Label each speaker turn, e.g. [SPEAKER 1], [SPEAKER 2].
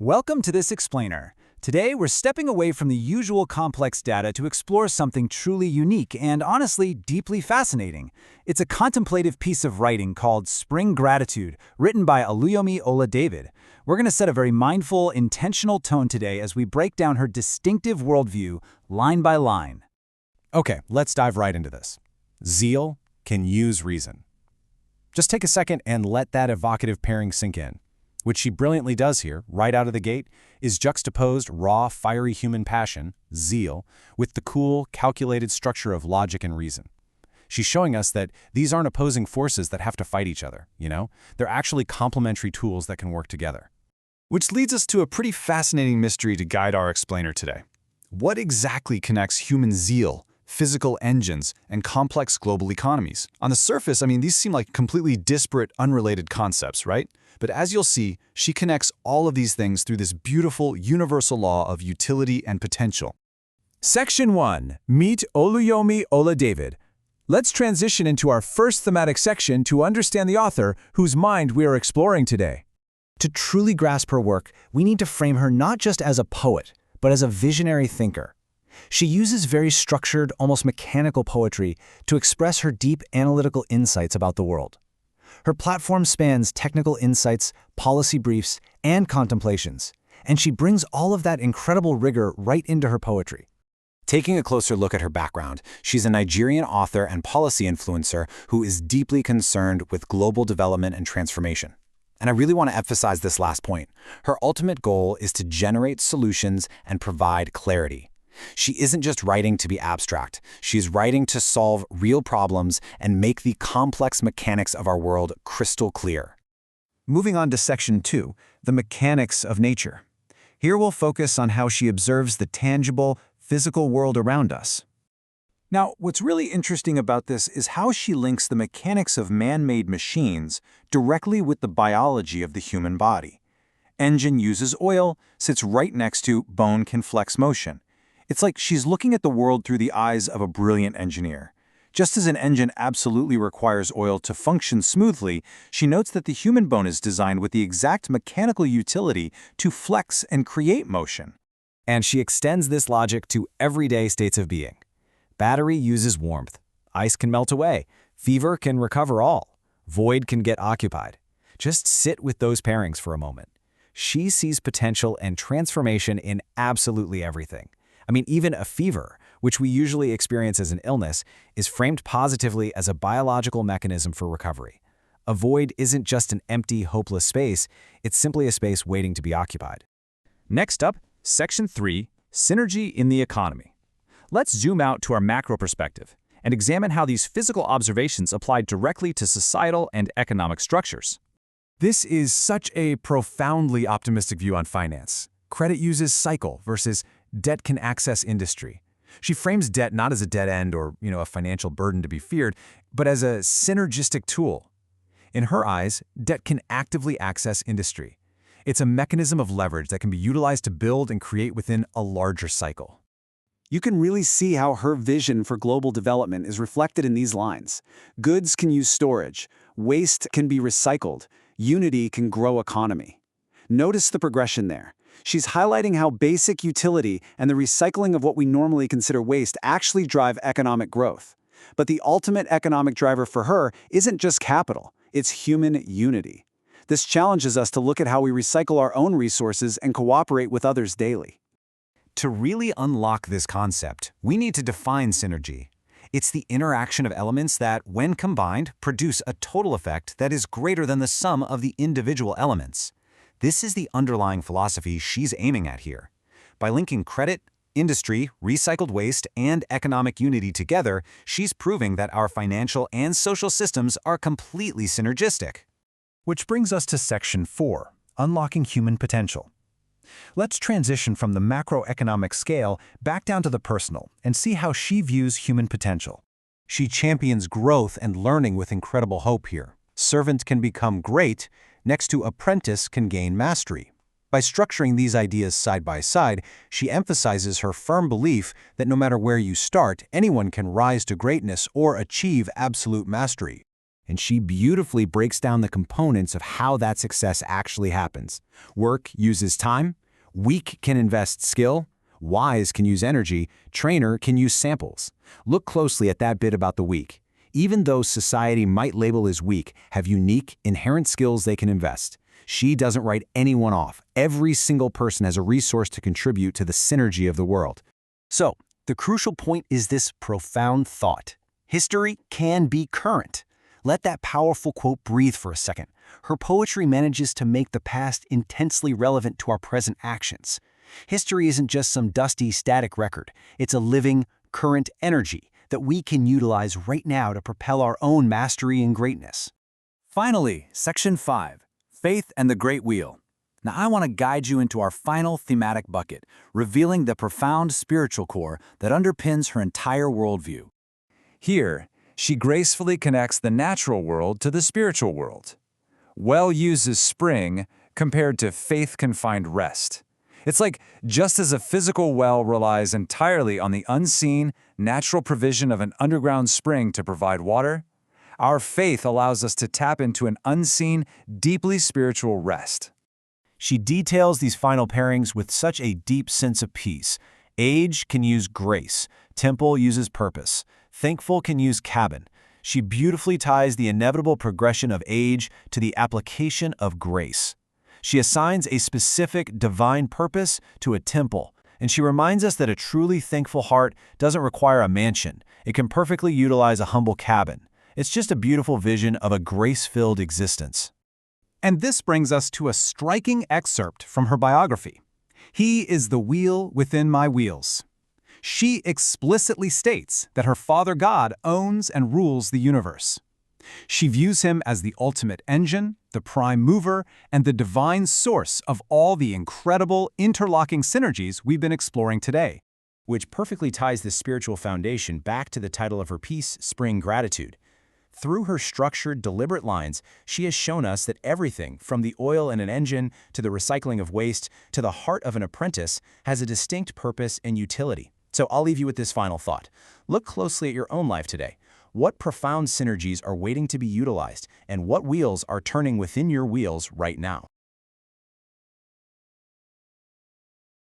[SPEAKER 1] Welcome to this explainer. Today, we're stepping away from the usual complex data to explore something truly unique and, honestly, deeply fascinating. It's a contemplative piece of writing called Spring Gratitude, written by Oluyomi Ola-David. We're going to set a very mindful, intentional tone today as we break down her distinctive worldview, line by line.
[SPEAKER 2] Okay, let's dive right into this. Zeal can use reason. Just take a second and let that evocative pairing sink in. Which she brilliantly does here, right out of the gate, is juxtaposed raw, fiery human passion, zeal, with the cool, calculated structure of logic and reason. She's showing us that these aren't opposing forces that have to fight each other, They're actually complementary tools that can work together. Which leads us to a pretty fascinating mystery to guide our explainer today. What exactly connects human zeal, physical engines, and complex global economies? On the surface, these seem like completely disparate, unrelated concepts, right? But as you'll see, she connects all of these things through this beautiful universal law of utility and potential.
[SPEAKER 1] Section 1. Meet Oluyomi Ola-David. Let's transition into our first thematic section to understand the author whose mind we are exploring today.
[SPEAKER 3] To truly grasp her work, we need to frame her not just as a poet, but as a visionary thinker. She uses very structured, almost mechanical poetry to express her deep analytical insights about the world. Her platform spans technical insights, policy briefs, and contemplations, and she brings all of that incredible rigor right into her poetry.
[SPEAKER 2] Taking a closer look at her background, she's a Nigerian author and policy influencer who is deeply concerned with global development and transformation. And I really want to emphasize this last point. Her ultimate goal is to generate solutions and provide clarity. She isn't just writing to be abstract. She's writing to solve real problems and make the complex mechanics of our world crystal clear.
[SPEAKER 3] Moving on to Section 2, the mechanics of nature. Here we'll focus on how she observes the tangible, physical world around us.
[SPEAKER 1] Now, what's really interesting about this is how she links the mechanics of man-made machines directly with the biology of the human body. Engine uses oil, sits right next to bone can flex motion. It's like she's looking at the world through the eyes of a brilliant engineer. Just as an engine absolutely requires oil to function smoothly, she notes that the human bone is designed with the exact mechanical utility to flex and create motion.
[SPEAKER 3] And she extends this logic to everyday states of being. Battery uses warmth. Ice can melt away. Fever can recover all. Void can get occupied. Just sit with those pairings for a moment. She sees potential and transformation in absolutely everything. Even a fever, which we usually experience as an illness, is framed positively as a biological mechanism for recovery. A void isn't just an empty, hopeless space, it's simply a space waiting to be occupied.
[SPEAKER 1] Next up, Section 3, Synergy in the Economy. Let's zoom out to our macro perspective and examine how these physical observations apply directly to societal and economic structures.
[SPEAKER 2] This is such a profoundly optimistic view on finance. Credit uses cycle versus debt can access industry. She frames debt not as a dead end or, a financial burden to be feared, but as a synergistic tool. In her eyes, debt can actively access industry. It's a mechanism of leverage that can be utilized to build and create within a larger cycle.
[SPEAKER 4] You can really see how her vision for global development is reflected in these lines. Goods can use storage, waste can be recycled, unity can grow economy. Notice the progression there. She's highlighting how basic utility and the recycling of what we normally consider waste actually drive economic growth. But the ultimate economic driver for her isn't just capital, it's human unity. This challenges us to look at how we recycle our own resources and cooperate with others daily.
[SPEAKER 2] To really unlock this concept, we need to define synergy. It's the interaction of elements that, when combined, produce a total effect that is greater than the sum of the individual elements. This is the underlying philosophy she's aiming at here. By linking credit, industry, recycled waste, and economic unity together, she's proving that our financial and social systems are completely synergistic.
[SPEAKER 3] Which brings us to Section 4, Unlocking Human Potential. Let's transition from the macroeconomic scale back down to the personal and see how she views human potential.
[SPEAKER 2] She champions growth and learning with incredible hope here. Servant can become great, next to apprentice can gain mastery. By structuring these ideas side by side, she emphasizes her firm belief that no matter where you start, anyone can rise to greatness or achieve absolute mastery.
[SPEAKER 3] And she beautifully breaks down the components of how that success actually happens. Work uses time, weak can invest skill, wise can use energy, trainer can use samples. Look closely at that bit about the weak. Even those society might label as weak have unique, inherent skills they can invest. She doesn't write anyone off. Every single person has a resource to contribute to the synergy of the world.
[SPEAKER 5] So, the crucial point is this profound thought. History can be current. Let that powerful quote breathe for a second. Her poetry manages to make the past intensely relevant to our present actions. History isn't just some dusty, static record. It's a living, current energy that we can utilize right now to propel our own mastery and greatness.
[SPEAKER 6] Finally, Section 5, Faith and the Great Wheel. Now I want to guide you into our final thematic bucket, revealing the profound spiritual core that underpins her entire worldview.
[SPEAKER 1] Here, she gracefully connects the natural world to the spiritual world. Well uses spring compared to faith can find rest. It's like just as a physical well relies entirely on the unseen, natural provision of an underground spring to provide water, our faith allows us to tap into an unseen, deeply spiritual rest.
[SPEAKER 2] She details these final pairings with such a deep sense of peace. Age can use grace. Temple uses purpose. Thankful can use cabin. She beautifully ties the inevitable progression of age to the application of grace. She assigns a specific divine purpose to a temple, and she reminds us that a truly thankful heart doesn't require a mansion. It can perfectly utilize a humble cabin. It's just a beautiful vision of a grace-filled existence.
[SPEAKER 7] And this brings us to a striking excerpt from her biography. He is the wheel within my wheels. She explicitly states that her Father God owns and rules the universe. She views him as the ultimate engine, the prime mover, and the divine source of all the incredible interlocking synergies we've been exploring today.
[SPEAKER 2] Which perfectly ties the spiritual foundation back to the title of her piece, Spring Gratitude. Through her structured, deliberate lines, she has shown us that everything, from the oil in an engine to the recycling of waste to the heart of an apprentice, has a distinct purpose and utility. So I'll leave you with this final thought. Look closely at your own life today. What profound synergies are waiting to be utilized, and what wheels are turning within your wheels right now?